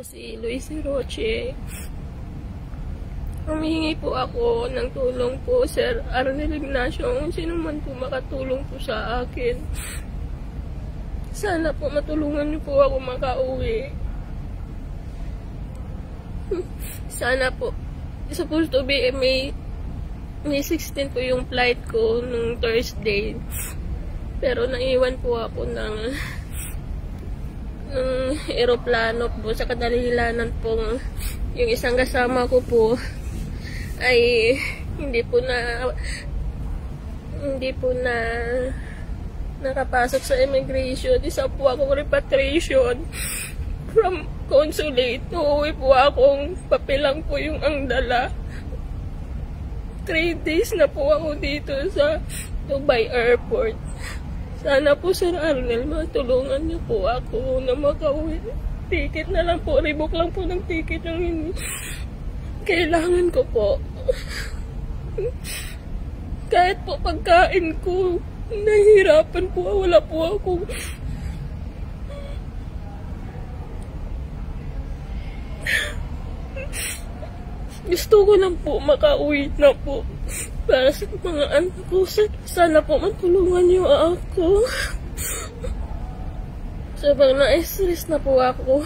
si Luis Roche. Humihingi po ako ng tulong po, Sir Arnel Ignacio, kung sino man po makatulong po sa akin. Sana po matulungan niyo po ako makauwi. Sana po. Supposed to be May 16 po yung flight ko nung Thursday. Pero naiwan po ako ng eroplano po sa kadalilanan pong yung isang kasama ko po ay hindi po na nakapasok sa immigration. Isa po akong repatriation from consulate. Uuwi po akong papilang po yung ang dala. 3 days na po ako dito sa Dubai Airport. Sana po, Sir Arnel, matulungan niyo po ako na makauwi. Ticket na lang po, rebook lang po ng ticket yung kailangan ko po. Kahit po pagkain ko, nahihirapan po, wala po ako. Gusto ko lang po makauwi na po para sa mga anak ko. Sana po matulungan niyo ako. Sobrang na-stress na po ako.